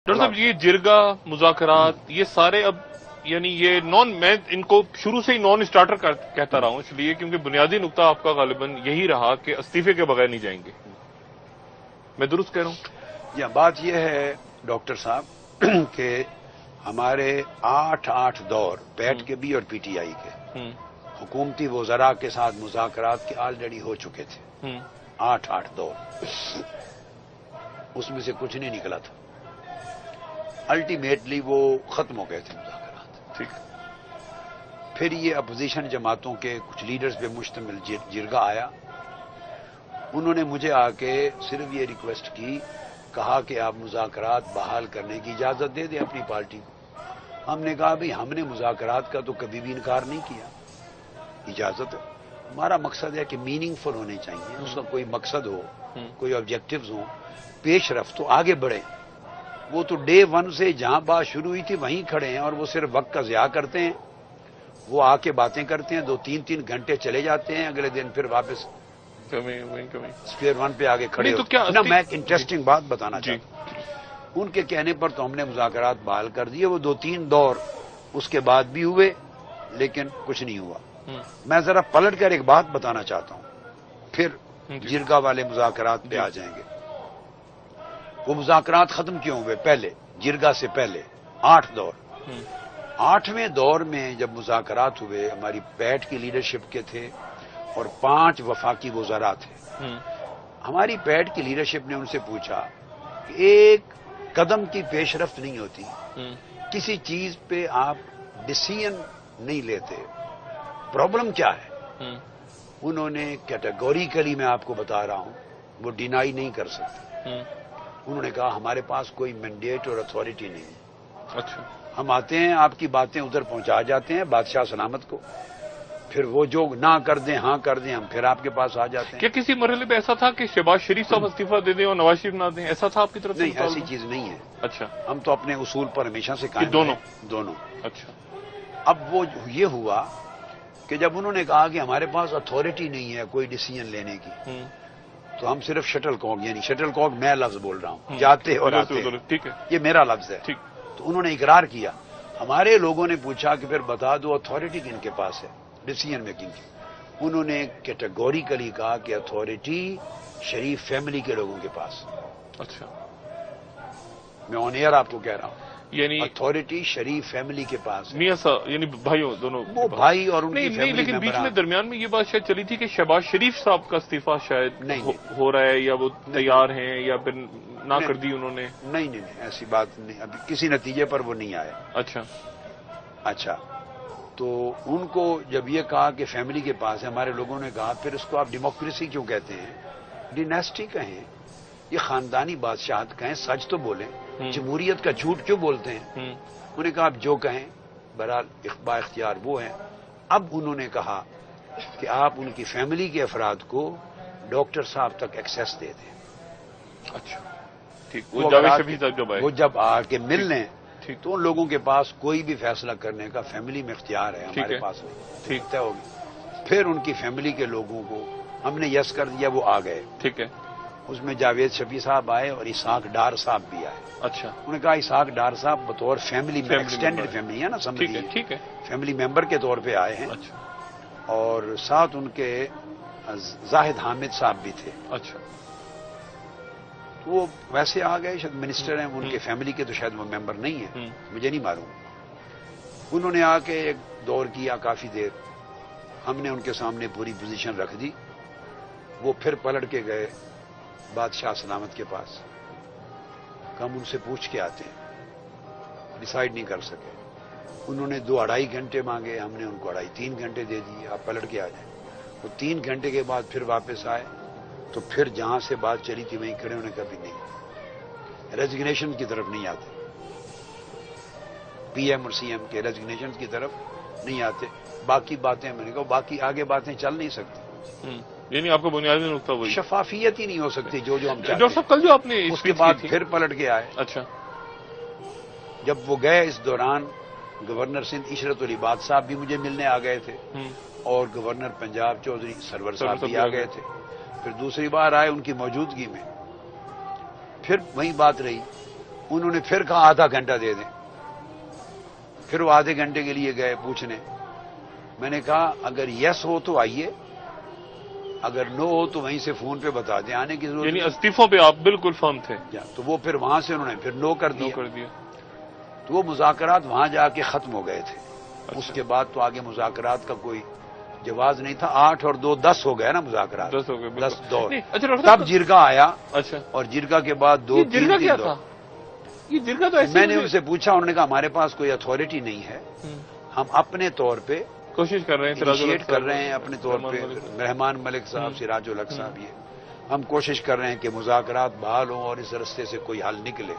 Doctor صاحب یہ جرگا مذاکرات یہ سارے اب یعنی یہ میں ان کو شروع سے ہی نان اسٹارٹر کہتا رہا ہوں اس لیے کیونکہ بنیادی نقطہ آپ کا غالباً یہی رہا کہ استعفے کے بغیر نہیں جائیں گے. میں درست کہہ رہا ہوں؟ یہ بات یہ ہے ڈاکٹر صاحب کہ ہمارے 8 دور پیٹ کے بھی اور پی ٹی آئی کے حکومتی وزراء کے ساتھ مذاکرات کے آلریڈی ہو چکے تھے. 8 دور اس میں سے کچھ نہیں نکلا تھا. الٹیمیٹلی وہ ختم ہو گئے تھے مذاکرات. ٹھیک. پھر یہ اپوزیشن جماعتوں کے کچھ لیڈرز پہ مشتمل جرگا آیا. انہوں نے مجھے آ کے صرف یہ ریکویسٹ کی کہا کہ آپ مذاکرات بحال کرنے کی اجازت دے دیں اپنی پارٹی کو. ہم نے کہا بھی ہم نے مذاکرات کا تو کبھی بھی انکار نہیں کیا. اجازت ہمارا مقصد ہے کہ میننگ فل ہونے چاہیے. اس کا کوئی مقصد ہو کوئی آبجیکٹوز ہوں پیش رفت تو آگے بڑھیں. وہ تو ڈے 1 سے جہاں بات شروع ہوئی تھی وہیں کھڑے ہیں اور وہ صرف وقت کا ضیاع کرتے ہیں. وہ آ کے باتیں کرتے ہیں 2-3 گھنٹے چلے جاتے ہیں اگلے دن پھر واپس اسکوئر 1 پہ آگے کھڑے ہوتے ہیں. میں ایک انٹرسٹنگ بات بتانا چاہتا ہوں. ان کے کہنے پر تو ہم نے مذاکرات بحال کر دیے. وہ 2-3 دور اس کے بعد بھی ہوئے لیکن کچھ نہیں ہوا. میں ذرا پلٹ کر ایک بات بتانا چاہتا ہوں پھر جرگا والے مذاکرات پہ آ جائیں گے. وہ مذاکرات ختم کیوں ہوئے؟ پہلے جرگا سے پہلے 8 دور. 8ویں دور میں جب مذاکرات ہوئے ہماری پیٹ کی لیڈرشپ کے تھے اور 5 وفاقی وزراء تھے. ہماری پیٹ کی لیڈرشپ نے ان سے پوچھا کہ ایک قدم کی پیش رفت نہیں ہوتی, کسی چیز پہ آپ ڈیسیژن نہیں لیتے, پرابلم کیا ہے؟ انہوں نے کیٹیگوریکلی میں آپ کو بتا رہا ہوں وہ ڈینائی نہیں کر سکتے. انہوں نے کہا ہمارے پاس کوئی مینڈیٹ اور اتھارٹی نہیں. اچھا. ہم آتے ہیں آپ کی باتیں ادھر پہنچا جاتے ہیں بادشاہ سلامت کو, پھر وہ جو نہ کر دیں ہاں کر دیں ہم پھر آپ کے پاس آ جاتے ہیں. کیا کسی مرحلے پہ ایسا تھا کہ شہباز شریف صاحب استعفیٰ دے دیں اور نواز شریف نہ دیں؟ ایسا تھا آپ کی طرف سے؟ نہیں, ایسی چیز نہیں ہے. اچھا. ہم تو اپنے اصول پر ہمیشہ سے قائم دونوں. اچھا. اب وہ یہ ہوا کہ جب انہوں نے کہا کہ ہمارے پاس اتھارٹی نہیں ہے کوئی ڈیسیژن لینے کی, تو ہم صرف شٹل کاک یعنی شٹل کاک میں لفظ بول رہا ہوں جاتے اور آتے, ٹھیک ہے, یہ میرا لفظ ہے. تو انہوں نے اقرار کیا. ہمارے لوگوں نے پوچھا کہ پھر بتا دو اتھارٹی کن کے پاس ہے ڈیسیژن میکنگ کی. انہوں نے کیٹیگوریکلی کہا کہ اتھارٹی شریف فیملی کے لوگوں کے پاس. اچھا. میں آن ایئر آپ کو کہہ رہا ہوں یعنی اتھارٹی شریف فیملی کے پاس. میاں صاحب یعنی بھائیوں دونوں, وہ بھائی اور ان کی نہیں, لیکن بیچ میں درمیان میں یہ بات شاید چلی تھی کہ شہباز شریف صاحب کا استعفیٰ شاید ہو رہا ہے یا وہ تیار ہیں یا پھر نہ کر دی انہوں نے. نہیں, ایسی بات نہیں, ابھی کسی نتیجے پر وہ نہیں آئے. اچھا. تو ان کو جب یہ کہا کہ فیملی کے پاس ہے, ہمارے لوگوں نے کہا پھر اس کو آپ ڈیموکریسی کیوں کہتے ہیں, ڈیناسٹی کہیں, یہ خاندانی بادشاہت کہیں, سچ تو بولیں, جمہوریت کا جھوٹ کیوں بولتے ہیں؟ انہوں نے کہا آپ جو کہیں بہرحال با اختیار وہ ہیں. اب انہوں نے کہا کہ آپ ان کی فیملی کے افراد کو ڈاکٹر صاحب تک ایکسیس دے دیں. اچھا ٹھیک. وہ جب آ کے مل لیں تو ان لوگوں کے پاس کوئی بھی فیصلہ کرنے کا فیملی میں اختیار ہے, ہمارے پاس نہیں. ٹھیک طے ہوگی. پھر ان کی فیملی کے لوگوں کو ہم نے یس کر دیا, وہ آ گئے. ٹھیک ہے. اس میں جاوید شفیع صاحب آئے اور اسحاق ڈار صاحب بھی آئے. اچھا. انہوں نے کہا اسحاق ڈار صاحب بطور فیملی میں ایکسٹینڈڈ فیملی ہے نا, سمجھیے ٹھیک ہے, فیملی ممبر کے طور پہ آئے ہیں. اچھا. اور ساتھ ان کے زاہد حامد صاحب بھی تھے. اچھا. وہ ویسے آ گئے, شاید منسٹر ہیں, ان کے فیملی کے تو شاید وہ ممبر نہیں ہیں, مجھے نہیں معلوم. انہوں نے آ کے ایک دور کیا کافی دیر, ہم نے ان کے سامنے پوری پوزیشن رکھ دی. وہ پھر پلٹ کے گئے بادشاہ سلامت کے پاس, ہم ان سے پوچھ کے آتے ہیں, ڈیسائیڈ نہیں کر سکے. انہوں نے 2-2.5 گھنٹے مانگے, ہم نے ان کو 2.5-3 گھنٹے دے دیے, آپ پلٹ کے آ جائیں. وہ 3 گھنٹے کے بعد پھر واپس آئے, تو پھر جہاں سے بات چلی تھی وہیں کھڑے ہونے. کبھی نہیں, ریزگنیشن کی طرف نہیں آتے, پی ایم اور سی ایم کے ریزگنیشن کی طرف نہیں آتے. باقی باتیں میں نے کہا باقی آگے باتیں چل نہیں سکتی. یعنی آپ کو بنیادی نقطہ وہی شفافیت ہی نہیں ہو سکتی جو ہم چاہتے ہیں. ڈاکٹر صاحب کل جو آپ نے اس کے بعد پھر پلٹ کے آئے. اچھا. جب وہ گئے اس دوران گورنر سندھ عشرت علی باد صاحب بھی مجھے ملنے آ گئے تھے, اور گورنر پنجاب چودھری سرور صاحب بھی آ گئے تھے. پھر دوسری بار آئے ان کی موجودگی میں, پھر وہی بات رہی انہوں نے پھر کہا آدھا گھنٹہ دے دیں. پھر وہ آدھے گھنٹے کے لیے گئے پوچھنے. میں نے کہا اگر یس ہو تو آئیے, اگر نو ہو تو وہیں سے فون پہ بتا دیں, آنے کی ضرورت یعنی نہیں. استعفوں پہ آپ بالکل فرم تھے. تو وہ پھر وہاں سے انہوں نے پھر نو کر نو دیا. کر دیا. تو وہ مذاکرات وہاں جا کے ختم ہو گئے تھے. اس کے بعد تو آگے مذاکرات کا کوئی جواز نہیں تھا. 8 اور 2 10 ہو گیا نا مذاکرات. 10 ہو گئے. 10 دور. اچھا ڈاکٹر صاحب, تب جرگا آیا اچھا اور جرگا کے بعد 2 یہ 3 جرگا کیا دور. تھا؟ یہ جرگا تو ایسے میں نے ان سے پوچھا, انہوں نے کہا ہمارے پاس کوئی اتھارٹی نہیں ہے, ہم اپنے طور پہ کوشش کر رہے ہیں, انیشیٹ کر رہے ہیں اپنے طور پہ. رحمان ملک صاحب, سراج الحق صاحب, یہ ہم کوشش کر رہے ہیں کہ مذاکرات بحال ہوں اور اس رستے سے کوئی حل نکلے.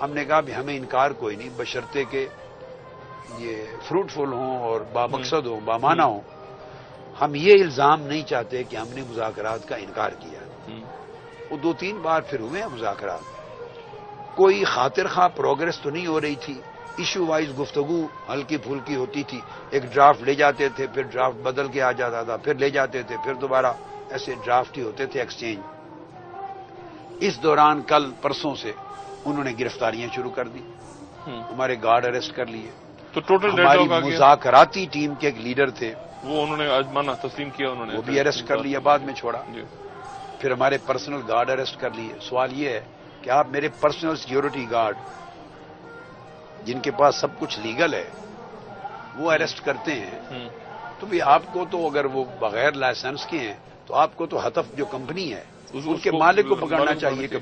ہم نے کہا بھی ہمیں انکار کوئی نہیں, بشرطے کہ یہ فروٹفل ہوں اور بامقصد ہوں, بامانہ ہوں. ہم یہ الزام نہیں چاہتے کہ ہم نے مذاکرات کا انکار کیا. وہ 2-3 بار پھر ہوئے ہیں مذاکرات, کوئی خاطر خواہ پروگرس تو نہیں ہو رہی تھی. ایشو وائز گفتگو ہلکی پھلکی ہوتی تھی. ایک ڈرافٹ لے جاتے تھے, پھر ڈرافٹ بدل کے آ جاتا تھا, پھر لے جاتے تھے, پھر دوبارہ, ایسے ڈرافٹ ہی ہوتے تھے ایکسچینج. اس دوران کل پرسوں سے انہوں نے گرفتاریاں شروع کر دی, ہمارے گارڈ اریسٹ کر لیے. تو ٹوٹل ہماری مذاکراتی ٹیم کے ایک لیڈر تھے, وہ انہوں نے آج مانا تسلیم کیا, انہوں نے وہ بھی اریسٹ کر لیا, بعد میں چھوڑا. جی. پھر ہمارے پرسنل گارڈ اریسٹ کر لیے. سوال یہ ہے کہ آپ میرے پرسنل سیکیورٹی گارڈ جن کے پاس سب کچھ لیگل ہے وہ اریسٹ کرتے ہیں, تو بھی آپ کو تو اگر وہ بغیر لائسنس کے ہیں تو آپ کو تو ہدف جو کمپنی ہے اس کے مالک کو پکڑنا چاہیے کہ